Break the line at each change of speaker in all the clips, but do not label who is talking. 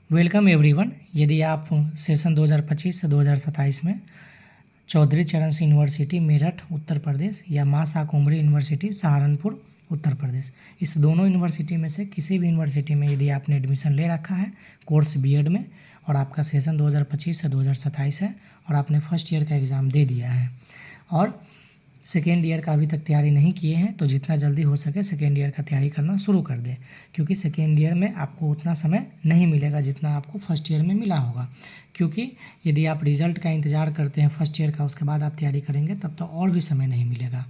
Welcome everyone. यदि आप session 2025 से 2027 में चौधरी चरण सिंह यूनिवर्सिटी मेरठ उत्तर प्रदेश या मां शाकुंभरी यूनिवर्सिटी सहारनपुर उत्तर प्रदेश, इस दोनों यूनिवर्सिटी में से किसी भी यूनिवर्सिटी में यदि आपने एडमिशन ले रखा है कोर्स बीएड में और आपका सेशन 2025 से 2027 है और आपने फर्स्ट ईयर का एग्ज़ाम दे दिया है और सेकेंड ईयर का अभी तक तैयारी नहीं किए हैं, तो जितना जल्दी हो सके सेकेंड ईयर का तैयारी करना शुरू कर दें, क्योंकि सेकेंड ईयर में आपको उतना समय नहीं मिलेगा जितना आपको फर्स्ट ईयर में मिला होगा। क्योंकि यदि आप रिज़ल्ट का इंतज़ार करते हैं फर्स्ट ईयर का, उसके बाद आप तैयारी करेंगे तब तो और भी समय नहीं मिलेगा।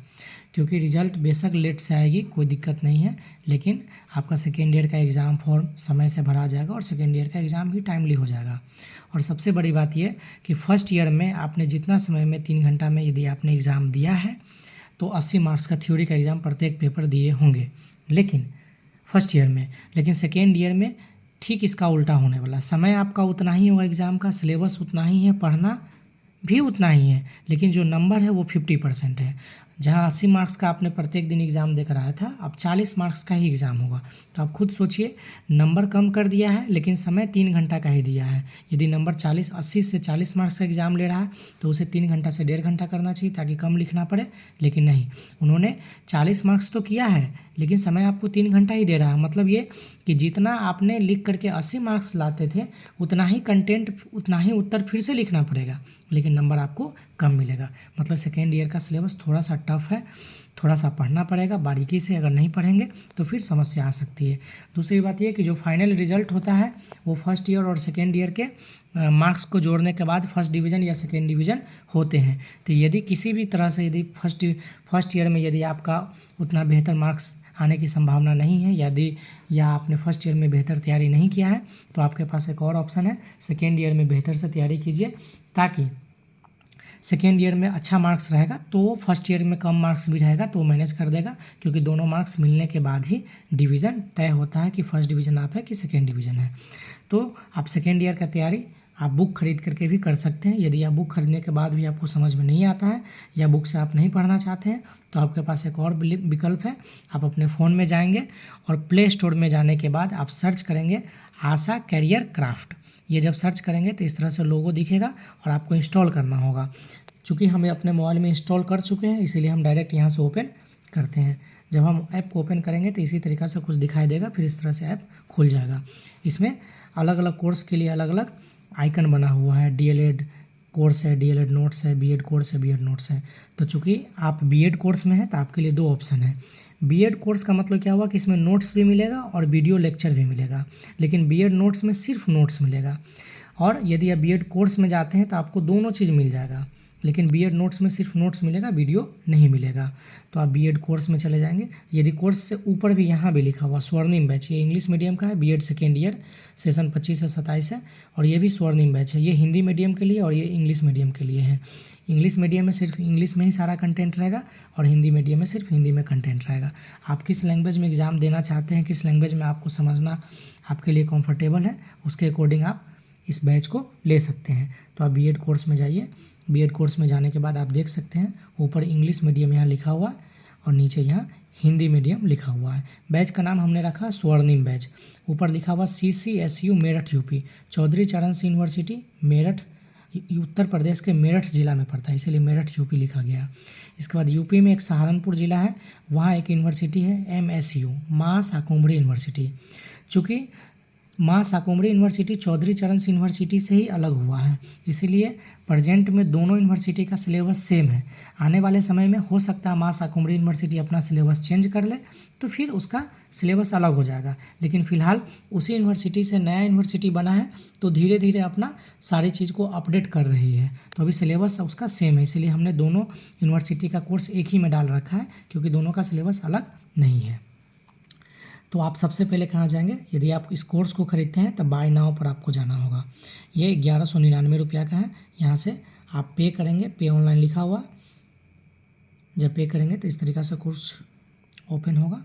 क्योंकि रिज़ल्ट बेशक लेट से आएगी, कोई दिक्कत नहीं है, लेकिन आपका सेकेंड ईयर का एग्ज़ाम फॉर्म समय से भरा जाएगा और सेकेंड ईयर का एग्ज़ाम भी टाइमली हो जाएगा। और सबसे बड़ी बात यह कि फ़र्स्ट ईयर में आपने जितना समय में 3 घंटा में यदि आपने एग्ज़ाम दिया है तो 80 मार्क्स का थ्योरी का एग्ज़ाम प्रत्येक पेपर दिए होंगे, लेकिन फर्स्ट ईयर में। लेकिन सेकेंड ईयर में ठीक इसका उल्टा होने वाला, समय आपका उतना ही होगा, एग्ज़ाम का सिलेबस उतना ही है, पढ़ना भी उतना ही है, लेकिन जो नंबर है वो 50% है। जहाँ 80 मार्क्स का आपने प्रत्येक दिन एग्ज़ाम देकर आया था, अब 40 मार्क्स का ही एग्ज़ाम होगा। तो आप खुद सोचिए, नंबर कम कर दिया है लेकिन समय 3 घंटा का ही दिया है। यदि नंबर 80 से 40 मार्क्स का एग्ज़ाम ले रहा है तो उसे 3 घंटा से 1.5 घंटा करना चाहिए ताकि कम लिखना पड़े, लेकिन नहीं, उन्होंने 40 मार्क्स तो किया है लेकिन समय आपको 3 घंटा ही दे रहा है। मतलब ये कि जितना आपने लिख करके 80 मार्क्स लाते थे उतना ही कंटेंट, उतना ही उत्तर फिर से लिखना पड़ेगा, लेकिन नंबर आपको कम मिलेगा। मतलब सेकेंड ईयर का सिलेबस थोड़ा सा टफ है, थोड़ा सा पढ़ना पड़ेगा बारीकी से, अगर नहीं पढ़ेंगे तो फिर समस्या आ सकती है। दूसरी बात यह कि जो फाइनल रिजल्ट होता है वो फर्स्ट ईयर और सेकेंड ईयर के मार्क्स को जोड़ने के बाद फर्स्ट डिवीज़न या सेकेंड डिवीज़न होते हैं। तो यदि किसी भी तरह से यदि फर्स्ट ईयर में यदि आपका उतना बेहतर मार्क्स आने की संभावना नहीं है, यदि या आपने फर्स्ट ईयर में बेहतर तैयारी नहीं किया है, तो आपके पास एक और ऑप्शन है, सेकेंड ईयर में बेहतर से तैयारी कीजिए, ताकि सेकेंड ईयर में अच्छा मार्क्स रहेगा तो फर्स्ट ईयर में कम मार्क्स भी रहेगा तो वो मैनेज कर देगा। क्योंकि दोनों मार्क्स मिलने के बाद ही डिवीज़न तय होता है कि फर्स्ट डिवीज़न आप है कि सेकेंड डिवीज़न है। तो आप सेकेंड ईयर का तैयारी आप बुक खरीद करके भी कर सकते हैं। यदि आप बुक खरीदने के बाद भी आपको समझ में नहीं आता है या बुक से आप नहीं पढ़ना चाहते हैं तो आपके पास एक और विकल्प है, आप अपने फ़ोन में जाएंगे और प्ले स्टोर में जाने के बाद आप सर्च करेंगे आशा कैरियर क्राफ्ट। ये जब सर्च करेंगे तो इस तरह से लोगो दिखेगा और आपको इंस्टॉल करना होगा। चूँकि हमें अपने मोबाइल में इंस्टॉल कर चुके हैं इसीलिए हम डायरेक्ट यहाँ से ओपन करते हैं। जब हम ऐप को ओपन करेंगे तो इसी तरीक़ा से कुछ दिखाई देगा, फिर इस तरह से ऐप खुल जाएगा। इसमें अलग अलग कोर्स के लिए अलग अलग आइकन बना हुआ है। डीएलएड कोर्स है, डीएलएड नोट्स है, बीएड कोर्स है, बीएड नोट्स है। तो चूँकि आप बीएड कोर्स में हैं तो आपके लिए 2 ऑप्शन है। बीएड कोर्स का मतलब क्या हुआ कि इसमें नोट्स भी मिलेगा और वीडियो लेक्चर भी मिलेगा, लेकिन बीएड नोट्स में सिर्फ नोट्स मिलेगा। और यदि आप बीएड कोर्स में जाते हैं तो आपको दोनों चीज़ मिल जाएगा, लेकिन बीएड नोट्स में सिर्फ नोट्स मिलेगा, वीडियो नहीं मिलेगा। तो आप बीएड कोर्स में चले जाएंगे। यदि कोर्स से ऊपर भी यहाँ भी लिखा हुआ स्वर्णिम बैच, ये इंग्लिश मीडियम का है, बीएड सेकेंड ईयर सेशन 25 से 27 है, और ये भी स्वर्णिम बैच है, ये हिंदी मीडियम के लिए और ये इंग्लिश मीडियम के लिए है। इंग्लिश मीडियम में सिर्फ इंग्लिश में ही सारा कंटेंट रहेगा और हिंदी मीडियम में सिर्फ हिंदी में कंटेंट रहेगा। आप किस लैंग्वेज में एग्ज़ाम देना चाहते हैं, किस लैंग्वेज में आपको समझना आपके लिए कंफर्टेबल है, उसके अकॉर्डिंग आप इस बैच को ले सकते हैं। तो आप बीएड कोर्स में जाइए। बीएड कोर्स में जाने के बाद आप देख सकते हैं ऊपर इंग्लिश मीडियम यहाँ लिखा हुआ है और नीचे यहाँ हिंदी मीडियम लिखा हुआ है। बैच का नाम हमने रखा स्वर्णिम बैच। ऊपर लिखा हुआ CCSU मेरठ यूपी, चौधरी चरण सिंह यूनिवर्सिटी मेरठ उत्तर प्रदेश के मेरठ ज़िला में पड़ता है, इसीलिए मेरठ यूपी लिखा गया। इसके बाद यूपी में एक सहारनपुर ज़िला है, वहाँ एक यूनिवर्सिटी है MSU मां शाकुंभरी यूनिवर्सिटी। चूँकि मां शाकुंभरी यूनिवर्सिटी चौधरी चरण सिंह यूनिवर्सिटी से ही अलग हुआ है, इसीलिए प्रेजेंट में दोनों यूनिवर्सिटी का सिलेबस सेम है। आने वाले समय में हो सकता है मां शाकुंभरी यूनिवर्सिटी अपना सिलेबस चेंज कर ले तो फिर उसका सिलेबस अलग हो जाएगा, लेकिन फ़िलहाल उसी यूनिवर्सिटी से नया यूनिवर्सिटी बना है तो धीरे धीरे अपना सारी चीज़ को अपडेट कर रही है। तो अभी सिलेबस उसका सेम है, इसीलिए हमने दोनों यूनिवर्सिटी का कोर्स एक ही में डाल रखा है, क्योंकि दोनों का सिलेबस अलग नहीं है। तो आप सबसे पहले कहाँ जाएंगे, यदि आप इस कोर्स को खरीदते हैं तो बाय नाउ पर आपको जाना होगा। ये 1199 रुपया का है। यहाँ से आप पे करेंगे, पे ऑनलाइन लिखा हुआ। जब पे करेंगे तो इस तरीक़ा से कोर्स ओपन होगा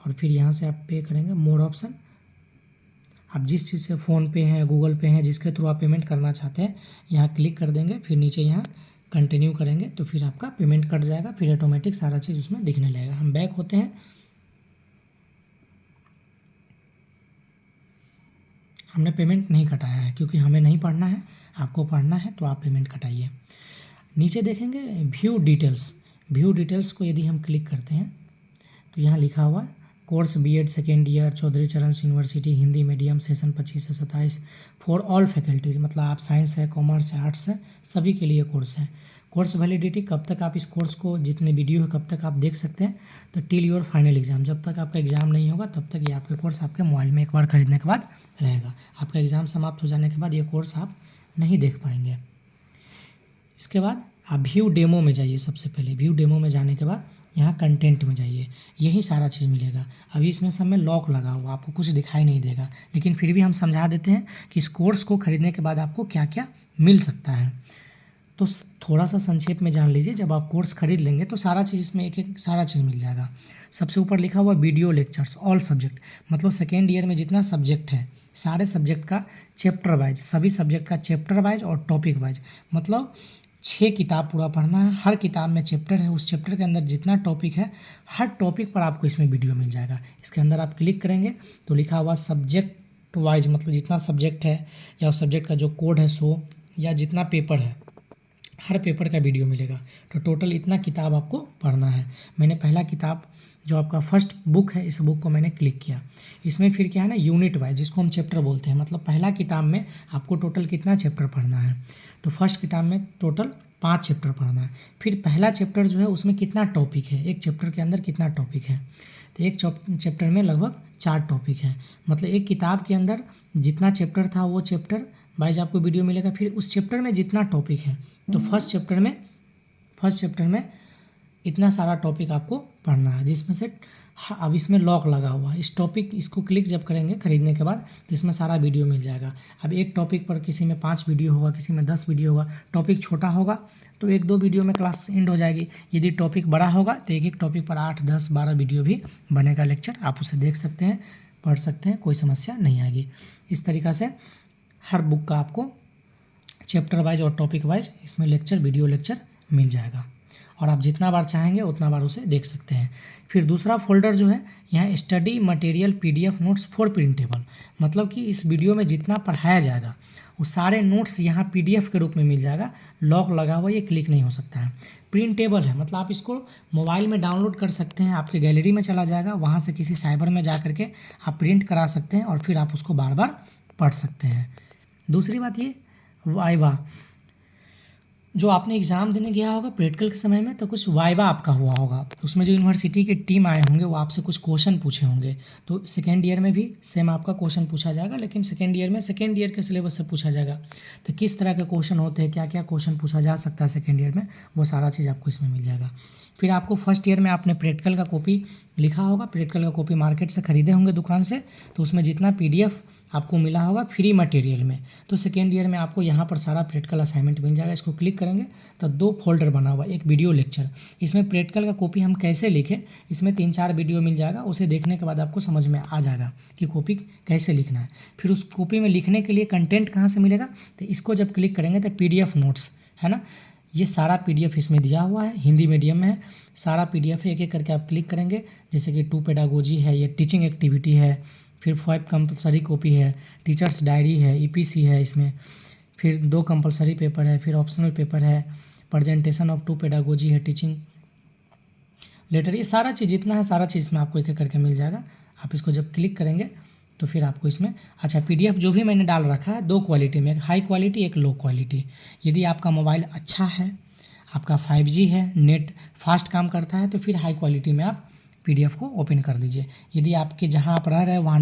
और फिर यहाँ से आप पे करेंगे मोर ऑप्शन। आप जिस चीज़ से फ़ोन पे हैं, गूगल पे हैं, जिसके थ्रू आप पेमेंट करना चाहते हैं यहाँ क्लिक कर देंगे, फिर नीचे यहाँ कंटिन्यू करेंगे तो फिर आपका पेमेंट कट जाएगा, फिर ऑटोमेटिक सारा चीज़ उसमें दिखने लगेगा। हम बैक होते हैं। हमने पेमेंट नहीं कटाया है क्योंकि हमें नहीं पढ़ना है, आपको पढ़ना है तो आप पेमेंट कटाइए। नीचे देखेंगे व्यू डिटेल्स। व्यू डिटेल्स को यदि हम क्लिक करते हैं तो यहाँ लिखा हुआ है course BEd second year Chaudhary Charan University Hindi medium session 25 से 27 फॉर ऑल फैकल्टीज, मतलब आप साइंस है, कॉमर्स है, आर्ट्स है, सभी के लिए कोर्स है। कोर्स वैलिडिटी कब तक आप इस कोर्स को, जितने वीडियो है कब तक आप देख सकते हैं, तो टिल योर फाइनल एग्जाम, जब तक आपका एग्जाम नहीं होगा तब तक ये आपके कोर्स आपके मोबाइल में एक बार खरीदने के बाद रहेगा। आपका एग्ज़ाम समाप्त हो जाने के बाद ये कोर्स आप नहीं देख पाएंगे। इसके बाद आप व्यू डेमो में जाइए। सबसे पहले व्यू डेमो में जाने के बाद यहाँ कंटेंट में जाइए, यही सारा चीज़ मिलेगा। अभी इसमें सब में लॉक लगा हुआ, आपको कुछ दिखाई नहीं देगा, लेकिन फिर भी हम समझा देते हैं कि इस कोर्स को खरीदने के बाद आपको क्या क्या मिल सकता है। तो थोड़ा सा संक्षेप में जान लीजिए, जब आप कोर्स खरीद लेंगे तो सारा चीज़ इसमें एक एक सारा चीज़ मिल जाएगा। सबसे ऊपर लिखा हुआ वीडियो लेक्चर्स ऑल सब्जेक्ट, मतलब सेकेंड ईयर में जितना सब्जेक्ट है सारे सब्जेक्ट का चैप्टर वाइज, सभी सब्जेक्ट का चैप्टर वाइज और टॉपिक वाइज, मतलब 6 किताब पूरा पढ़ना है। हर किताब में चैप्टर है, उस चैप्टर के अंदर जितना टॉपिक है हर टॉपिक पर आपको इसमें वीडियो मिल जाएगा। इसके अंदर आप क्लिक करेंगे तो लिखा हुआ सब्जेक्ट वाइज, मतलब जितना सब्जेक्ट है या उस सब्जेक्ट का जो कोड है सो या जितना पेपर है हर पेपर का वीडियो मिलेगा। तो टोटल इतना किताब आपको पढ़ना है। मैंने पहला किताब जो आपका फर्स्ट बुक है, इस बुक को मैंने क्लिक किया। इसमें फिर क्या है ना, यूनिट वाइज, जिसको हम चैप्टर बोलते हैं, मतलब पहला किताब में आपको टोटल कितना चैप्टर पढ़ना है। तो फर्स्ट किताब में टोटल 5 चैप्टर पढ़ना है। फिर पहला चैप्टर जो है उसमें कितना टॉपिक है, एक चैप्टर के अंदर कितना टॉपिक है, तो एक चैप्टर में लगभग 4 टॉपिक है। मतलब एक किताब के अंदर जितना चैप्टर था वो चैप्टर वाइज आपको वीडियो मिलेगा। फिर उस चैप्टर में जितना टॉपिक है, तो फर्स्ट चैप्टर में इतना सारा टॉपिक आपको पढ़ना है, जिसमें से अब इसमें लॉक लगा हुआ है। इस टॉपिक, इसको क्लिक जब करेंगे खरीदने के बाद तो इसमें सारा वीडियो मिल जाएगा। अब एक टॉपिक पर किसी में 5 वीडियो होगा, किसी में 10 वीडियो होगा। टॉपिक छोटा होगा तो 1-2 वीडियो में क्लास एंड हो जाएगी। यदि टॉपिक बड़ा होगा तो एक एक टॉपिक पर 8, 10, 12 वीडियो भी बनेगा लेक्चर, आप उसे देख सकते हैं, पढ़ सकते हैं, कोई समस्या नहीं आएगी। इस तरीक़ा से हर बुक का आपको चैप्टर वाइज और टॉपिक वाइज इसमें लेक्चर, वीडियो लेक्चर मिल जाएगा और आप जितना बार चाहेंगे उतना बार उसे देख सकते हैं। फिर दूसरा फोल्डर जो है यहाँ study material PDF notes for printable, मतलब कि इस वीडियो में जितना पढ़ाया जाएगा वो सारे नोट्स यहाँ पीडीएफ के रूप में मिल जाएगा। लॉक लगा हुआ, ये क्लिक नहीं हो सकता है। प्रिंटेबल है, मतलब आप इसको मोबाइल में डाउनलोड कर सकते हैं, आपके गैलरी में चला जाएगा, वहाँ से किसी साइबर में जा करके आप प्रिंट करा सकते हैं और फिर आप उसको बार बार पढ़ सकते हैं। दूसरी बात ये वाइवा, जो आपने एग्ज़ाम देने गया होगा प्रैक्टिकल के समय में, तो कुछ वाइवा आपका हुआ होगा, उसमें जो यूनिवर्सिटी की टीम आए होंगे वो आपसे कुछ क्वेश्चन पूछे होंगे। तो सेकेंड ईयर में भी सेम आपका क्वेश्चन पूछा जाएगा, लेकिन सेकेंड ईयर में सेकेंड ईयर के सिलेबस से पूछा जाएगा। तो किस तरह के क्वेश्चन होते हैं, क्या क्या क्वेश्चन पूछा जा सकता है सेकेंड ईयर में, वो सारा चीज़ आपको इसमें मिल जाएगा। फिर आपको फर्स्ट ईयर में आपने प्रैक्टिकल का कॉपी लिखा होगा, प्रैक्टिकल का कॉपी मार्केट से खरीदे होंगे दुकान से, तो उसमें जितना पीडीएफ आपको मिला होगा फ्री मटेरियल में, तो सेकेंड ईयर में आपको यहाँ पर सारा प्रैक्टिकल असाइनमेंट मिल जाएगा। इसको क्लिक करेंगे तो 2 फोल्डर बना हुआ, एक वीडियो लेक्चर, इसमें प्रैक्टिकल का कॉपी हम कैसे लिखें, इसमें 3-4 वीडियो मिल जाएगा। उसे देखने के बाद आपको समझ में आ जाएगा कि कॉपी कैसे लिखना है। फिर उस कॉपी में लिखने के लिए कंटेंट कहाँ से मिलेगा, तो इसको जब क्लिक करेंगे तो पीडीएफ नोट्स है ना, ये सारा पीडीएफ इसमें दिया हुआ है, हिंदी मीडियम में है, सारा पीडीएफ है। एक एक करके आप क्लिक करेंगे, जैसे कि 2 पेडागोजी है, ये टीचिंग एक्टिविटी है, फिर 5 कंपलसरी कॉपी है, टीचर्स डायरी है, ईपीसी है इसमें, फिर 2 कंपलसरी पेपर है, फिर ऑप्शनल पेपर है, प्रेजेंटेशन ऑफ 2 पेडागोजी है, टीचिंग लेटर, ये सारा चीज़ जितना है सारा चीज़ में आपको एक एक करके मिल जाएगा। आप इसको जब क्लिक करेंगे तो फिर आपको इसमें, अच्छा पीडीएफ जो भी मैंने डाल रखा है 2 क्वालिटी में, एक हाई क्वालिटी एक लो क्वालिटी। यदि आपका मोबाइल अच्छा है, आपका 5G है, नेट फास्ट काम करता है, तो फिर हाई क्वालिटी में आप पीडीएफ को ओपन कर लीजिए। यदि आपके जहाँ आप रह रहे हैं वहाँ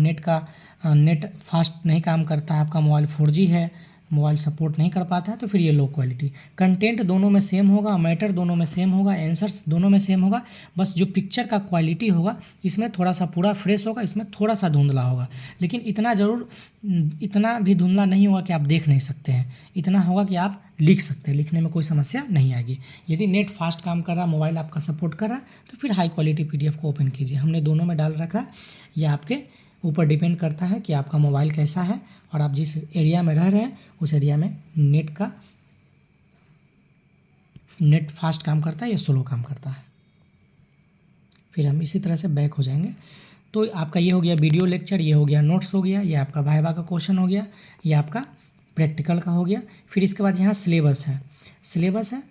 नेट फास्ट नहीं काम करता है, आपका मोबाइल 4G है, मोबाइल सपोर्ट नहीं कर पाता है, तो फिर ये लो क्वालिटी। कंटेंट दोनों में सेम होगा, मैटर दोनों में सेम होगा, आंसर्स दोनों में सेम होगा, बस जो पिक्चर का क्वालिटी होगा इसमें थोड़ा सा पूरा फ्रेश होगा, इसमें थोड़ा सा धुंधला होगा। लेकिन इतना भी धुंधला नहीं होगा कि आप देख नहीं सकते हैं, इतना होगा कि आप लिख सकते हैं, लिखने में कोई समस्या नहीं आएगी। यदि नेट फास्ट काम कर रहा, मोबाइल आपका सपोर्ट कर रहा है, तो फिर हाई क्वालिटी पीडीएफ को ओपन कीजिए। हमने दोनों में डाल रखा है, यह आपके ऊपर डिपेंड करता है कि आपका मोबाइल कैसा है और आप जिस एरिया में रह रहे हैं उस एरिया में नेट फास्ट काम करता है या स्लो काम करता है। फिर हम इसी तरह से बैक हो जाएंगे। तो तो आपका ये हो गया वीडियो लेक्चर, ये हो गया नोट्स हो गया, ये आपका वाइवा का क्वेश्चन हो गया, ये आपका प्रैक्टिकल का हो गया। फिर इसके बाद यहाँ सिलेबस है।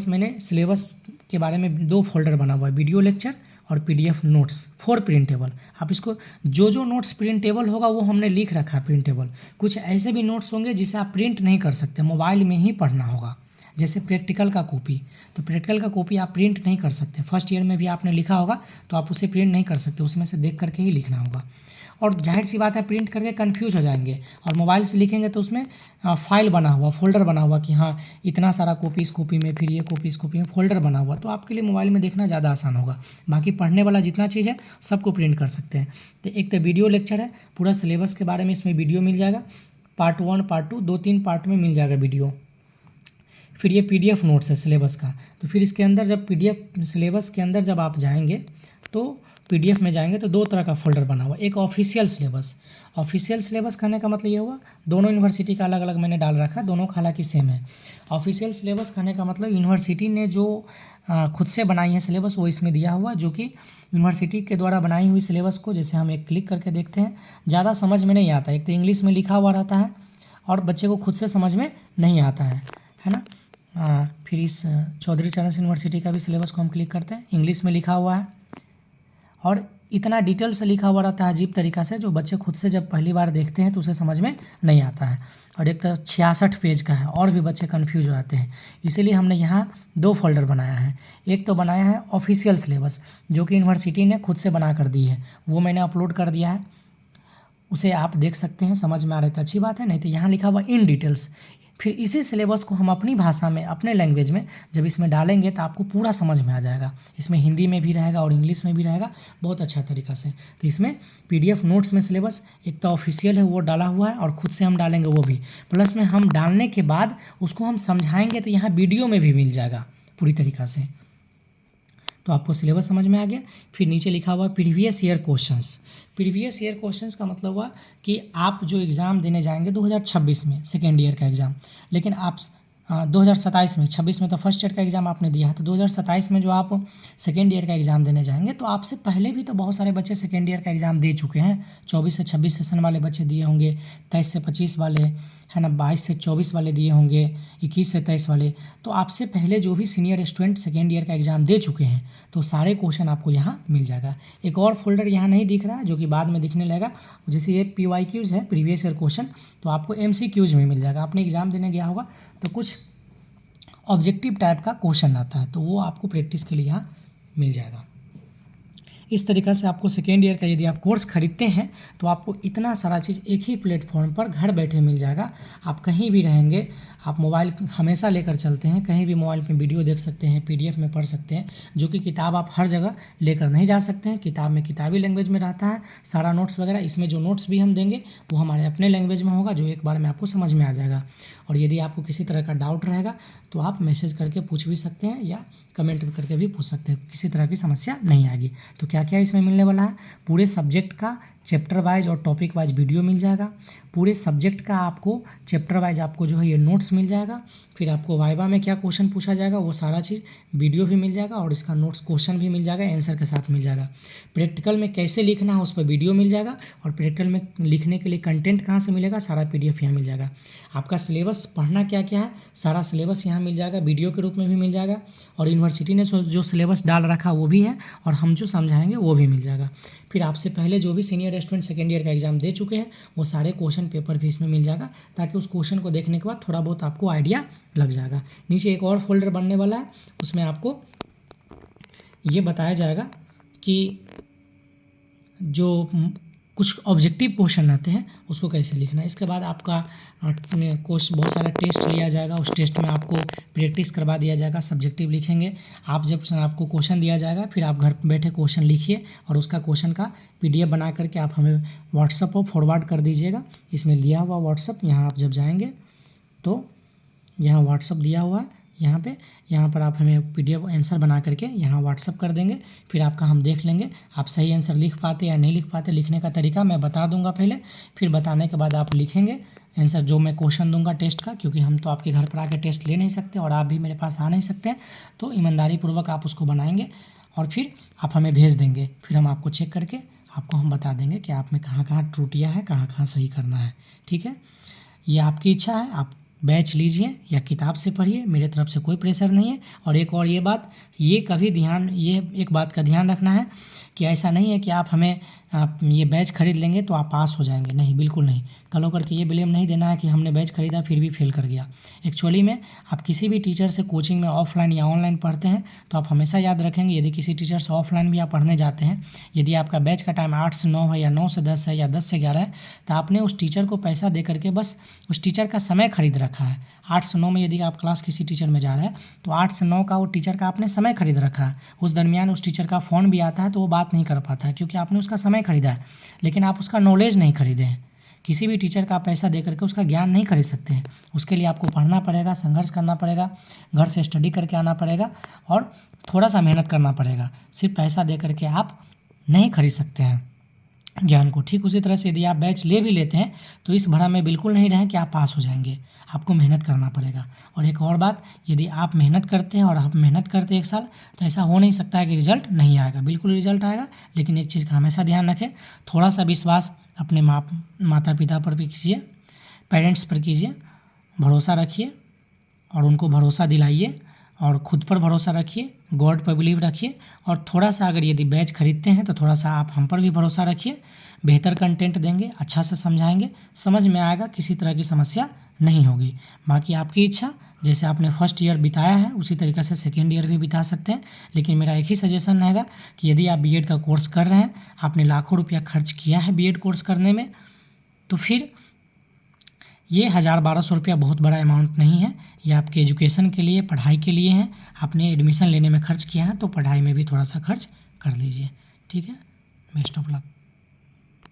मैंने सिलेबस के बारे में 2 फोल्डर बना हुआ है, वीडियो लेक्चर और पीडीएफ नोट्स फॉर प्रिंटेबल। आप इसको जो नोट्स प्रिंटेबल होगा वो हमने लिख रखा है प्रिंटेबल। कुछ ऐसे भी नोट्स होंगे जिसे आप प्रिंट नहीं कर सकते, मोबाइल में ही पढ़ना होगा, जैसे प्रैक्टिकल का कॉपी। तो प्रैक्टिकल का कॉपी आप प्रिंट नहीं कर सकते, फर्स्ट ईयर में भी आपने लिखा होगा तो आप उसे प्रिंट नहीं कर सकते, उसमें से देख करके ही लिखना होगा। और जाहिर सी बात है प्रिंट करके कन्फ्यूज हो जाएंगे, और मोबाइल से लिखेंगे तो उसमें फाइल बना हुआ, फोल्डर बना हुआ कि हाँ इतना सारा कॉपी इस कॉपी में, फिर ये कॉपी इस कॉपी में, फोल्डर बना हुआ, तो आपके लिए मोबाइल में देखना ज़्यादा आसान होगा। बाकी पढ़ने वाला जितना चीज़ है सबको प्रिंट कर सकते हैं। तो एक तो वीडियो लेक्चर है, पूरा सिलेबस के बारे में इसमें वीडियो मिल जाएगा, पार्ट 1 पार्ट 2 2-3 पार्ट में मिल जाएगा वीडियो। फिर ये पीडीएफ नोट्स है सिलेबस का। तो फिर इसके अंदर जब पीडीएफ सिलेबस के अंदर जब आप जाएंगे तो पीडीएफ में जाएंगे तो 2 तरह का फोल्डर बना हुआ, एक ऑफिशियल सिलेबस कहने का मतलब ये हुआ, दोनों यूनिवर्सिटी का अलग अलग मैंने डाल रखा, दोनों का हालांकि सेम है। ऑफिशियल सिलेबस कहने का मतलब यूनिवर्सिटी ने जो खुद से बनाई है सिलेबस वो इसमें दिया हुआ, जो कि यूनिवर्सिटी के द्वारा बनाई हुई सिलेबस को जैसे हम एक क्लिक करके देखते हैं, ज़्यादा समझ में नहीं आता। एक तो इंग्लिश में लिखा हुआ रहता है और बच्चे को खुद से समझ में नहीं आता है ना। फिर इस चौधरी चरण सिंह यूनिवर्सिटी का भी सिलेबस को हम क्लिक करते हैं, इंग्लिश में लिखा हुआ है और इतना डिटेल से लिखा हुआ रहता है अजीब तरीक़ा से, जो बच्चे खुद से जब पहली बार देखते हैं तो उसे समझ में नहीं आता है। और एक तो 66 पेज का है और भी बच्चे कन्फ्यूज हो जाते हैं, इसीलिए हमने यहाँ 2 फोल्डर बनाया है। एक तो बनाया है ऑफिशियल सिलेबस, जो कि यूनिवर्सिटी ने खुद से बना कर दी है, वो मैंने अपलोड कर दिया है, उसे आप देख सकते हैं, समझ में आ रहा है तो अच्छी बात है, नहीं तो यहाँ लिखा हुआ इन डिटेल्स। फिर इसी सिलेबस को हम अपनी भाषा में, अपने लैंग्वेज में जब इसमें डालेंगे तो आपको पूरा समझ में आ जाएगा। इसमें हिंदी में भी रहेगा और इंग्लिश में भी रहेगा, बहुत अच्छा तरीक़ा से। तो इसमें पीडीएफ नोट्स में सिलेबस एक तो ऑफिशियल है वो डाला हुआ है, और खुद से हम डालेंगे वो भी, प्लस में हम डालने के बाद उसको हम समझाएंगे तो यहाँ वीडियो में भी मिल जाएगा पूरी तरीक़ा से। तो आपको सिलेबस समझ में आ गया। फिर नीचे लिखा हुआ प्रीवियस ईयर क्वेश्चंस का मतलब हुआ कि आप जो एग्ज़ाम देने जाएंगे 2026 में सेकेंड ईयर का एग्ज़ाम, लेकिन आप 2027 में, 26 में तो फर्स्ट ईयर का एग्ज़ाम आपने दिया है, तो 2027 में जो आप सेकेंड ईयर का एग्ज़ाम देने जाएंगे तो आपसे पहले भी तो बहुत सारे बच्चे सेकेंड ईयर का एग्ज़ाम दे चुके हैं। 24 से 26 सेशन वाले बच्चे दिए होंगे, 23 से 25 वाले है ना, 22 से 24 वाले दिए होंगे, 21 से 23 वाले। तो आपसे पहले जो भी सीनियर स्टूडेंट सेकेंड ईयर का एग्ज़ाम दे चुके हैं तो सारे क्वेश्चन आपको यहाँ मिल जाएगा। एक और फोल्डर यहाँ नहीं दिख रहा है जो कि बाद में दिखने लगेगा, जैसे ये PYQs है, प्रीवियस ईयर क्वेश्चन, तो आपको MCQs में मिल जाएगा। आपने एग्ज़ाम देने गया होगा तो कुछ ऑब्जेक्टिव टाइप का क्वेश्चन आता है, तो वो आपको प्रैक्टिस के लिए यहाँ मिल जाएगा। इस तरीक़ा से आपको सेकेंड ईयर का यदि आप कोर्स खरीदते हैं तो आपको इतना सारा चीज़ एक ही प्लेटफॉर्म पर घर बैठे मिल जाएगा। आप कहीं भी रहेंगे, आप मोबाइल हमेशा लेकर चलते हैं, कहीं भी मोबाइल पे वीडियो देख सकते हैं, PDF में पढ़ सकते हैं, जो कि किताब आप हर जगह लेकर नहीं जा सकते हैं। किताब में किताबी लैंग्वेज में रहता है सारा नोट्स वगैरह, इसमें जो नोट्स भी हम देंगे वो हमारे अपने लैंग्वेज में होगा, जो एक बार में आपको समझ में आ जाएगा। और यदि आपको किसी तरह का डाउट रहेगा तो आप मैसेज करके पूछ भी सकते हैं या कमेंट करके भी पूछ सकते हैं, किसी तरह की समस्या नहीं आएगी। तो क्या क्या इसमें मिलने वाला है, पूरे सब्जेक्ट का चैप्टर वाइज और टॉपिक वाइज वीडियो मिल जाएगा, पूरे सब्जेक्ट का आपको चैप्टर वाइज आपको जो है ये नोट्स मिल जाएगा, फिर आपको वाइवा में क्या क्वेश्चन पूछा जाएगा वो सारा चीज़ वीडियो भी मिल जाएगा, और इसका नोट्स क्वेश्चन भी मिल जाएगा, आंसर के साथ मिल जाएगा। प्रैक्टिकल में कैसे लिखना है उस पर वीडियो मिल जाएगा, और प्रैक्टिकल में लिखने के लिए कंटेंट कहाँ से मिलेगा, सारा PDF यहाँ मिल जाएगा। आपका सिलेबस पढ़ना क्या क्या है, सारा सिलेबस यहाँ मिल जाएगा, वीडियो के रूप में भी मिल जाएगा, और यूनिवर्सिटी ने जो सिलेबस डाल रखा वो भी है, और हम जो समझाएंगे वो भी मिल जाएगा। फिर आपसे पहले जो भी सीनियर स्टूडेंट सेकेंड ईयर का एग्ज़ाम दे चुके हैं वो सारे क्वेश्चन पेपर भी इसमें मिल जाएगा, ताकि उस क्वेश्चन को देखने के बाद थोड़ा बहुत आपको आइडिया लग जाएगा। नीचे एक और फोल्डर बनने वाला है, उसमें आपको ये बताया जाएगा कि जो कुछ ऑब्जेक्टिव क्वेश्चन आते हैं उसको कैसे लिखना है। इसके बाद आपका कोर्स बहुत सारा टेस्ट लिया जाएगा, उस टेस्ट में आपको प्रैक्टिस करवा दिया जाएगा, सब्जेक्टिव लिखेंगे आप। जब आपको क्वेश्चन दिया जाएगा फिर आप घर बैठे क्वेश्चन लिखिए, और उसका क्वेश्चन का PDF बना करके आप हमें व्हाट्सएप पर फॉरवर्ड कर दीजिएगा। इसमें दिया हुआ व्हाट्सएप, यहाँ आप जब जाएंगे तो यहाँ व्हाट्सएप दिया हुआ है, यहाँ पर आप हमें PDF आंसर बना करके यहाँ व्हाट्सअप कर देंगे, फिर आपका हम देख लेंगे आप सही आंसर लिख पाते या नहीं लिख पाते। लिखने का तरीका मैं बता दूंगा पहले, फिर बताने के बाद आप लिखेंगे आंसर जो मैं क्वेश्चन दूंगा टेस्ट का, क्योंकि हम तो आपके घर पर आके टेस्ट ले नहीं सकते और आप भी मेरे पास आ नहीं सकते, तो ईमानदारी पूर्वक आप उसको बनाएंगे और फिर आप हमें भेज देंगे, फिर हम आपको चेक करके आपको हम बता देंगे कि आप में कहाँ कहाँ त्रुटियाँ हैं, कहाँ कहाँ सही करना है। ठीक है, ये आपकी इच्छा है, आप बैच लीजिए या किताब से पढ़िए, मेरे तरफ से कोई प्रेशर नहीं है। और एक और ये बात, ये कभी ध्यान, ये एक बात का ध्यान रखना है कि ऐसा नहीं है कि आप ये बैच खरीद लेंगे तो आप पास हो जाएंगे, नहीं, बिल्कुल नहीं। कल होकर के ये ब्लेम नहीं देना है कि हमने बैच खरीदा फिर भी फेल कर गया। एक्चुअली में आप किसी भी टीचर से कोचिंग में ऑफलाइन या ऑनलाइन पढ़ते हैं तो आप हमेशा याद रखेंगे, यदि किसी टीचर से ऑफलाइन भी आप पढ़ने जाते हैं, यदि आपका बैच का टाइम 8 से 9 है या 9 से 10 है या 10 से 11 है, तो आपने उस टीचर को पैसा दे करके बस उस टीचर का समय खरीद रखा है। 8 से 9 में यदि आप क्लास किसी टीचर में जा रहे हैं तो 8 से 9 का वो टीचर का आपने समय खरीद रखा है। उस दरमियान उस टीचर का फ़ोन भी आता है तो वो बात नहीं कर पाता है, क्योंकि आपने उसका समय खरीदा है, लेकिन आप उसका नॉलेज नहीं खरीदे हैं। किसी भी टीचर का आप पैसा दे करके उसका ज्ञान नहीं खरीद सकते हैं। उसके लिए आपको पढ़ना पड़ेगा, संघर्ष करना पड़ेगा, घर से स्टडी करके आना पड़ेगा और थोड़ा सा मेहनत करना पड़ेगा। सिर्फ पैसा दे करके आप नहीं खरीद सकते हैं ज्ञान को। ठीक उसी तरह से यदि आप बैच ले भी लेते हैं तो इस भ्रम में बिल्कुल नहीं रहें कि आप पास हो जाएंगे, आपको मेहनत करना पड़ेगा। और एक और बात, यदि आप मेहनत करते हैं और आप मेहनत करते हैं 1 साल, तो ऐसा हो नहीं सकता है कि रिजल्ट नहीं आएगा, बिल्कुल रिजल्ट आएगा। लेकिन एक चीज़ का हमेशा ध्यान रखें, थोड़ा सा विश्वास अपने माता पिता पर भी कीजिए, पेरेंट्स पर कीजिए, भरोसा रखिए और उनको भरोसा दिलाइए और ख़ुद पर भरोसा रखिए, गॉड पर बिलीव रखिए। और थोड़ा सा अगर यदि बैच खरीदते हैं तो थोड़ा सा आप हम पर भी भरोसा रखिए। बेहतर कंटेंट देंगे, अच्छा से समझाएंगे, समझ में आएगा, किसी तरह की समस्या नहीं होगी। बाकी आपकी इच्छा, जैसे आपने फर्स्ट ईयर बिताया है उसी तरीक़े से सेकेंड ईयर भी बिता सकते हैं। लेकिन मेरा एक ही सजेशन रहेगा कि यदि आप बीएड का कोर्स कर रहे हैं, आपने लाखों रुपया खर्च किया है बीएड कोर्स करने में, तो फिर ये 1000-1200 रुपया बहुत बड़ा अमाउंट नहीं है। ये आपके एजुकेशन के लिए, पढ़ाई के लिए है। आपने एडमिशन लेने में खर्च किया है तो पढ़ाई में भी थोड़ा सा खर्च कर लीजिए। ठीक है, बेस्ट ऑफ लक।